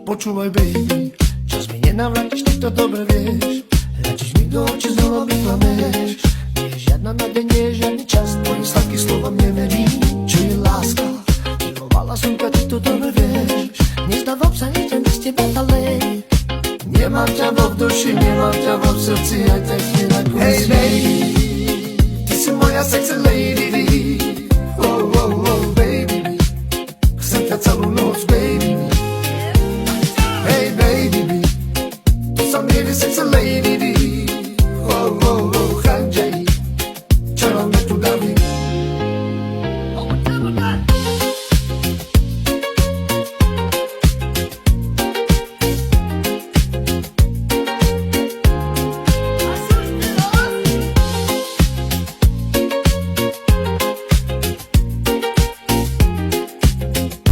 Počúvaj baby, čas mi nenavrátiš, ty to dobre vieš. Radíš mi do očí, znova mi klameš. Nie je žiadna nádej, nie je žiadny čas, tvojim sladkým slovom neverím. Čo je láska? Milovala som ťa, ty to dobre vieš. Nezdávam sa, nejdem bez teba ďalej. Nemám ťa vo v duši, nemám ťa vo v srdci, aj tak nenakúsi. Hey baby, ty si moja sexy lady. Oh, oh, oh, baby, chcem ťa celú noc, baby.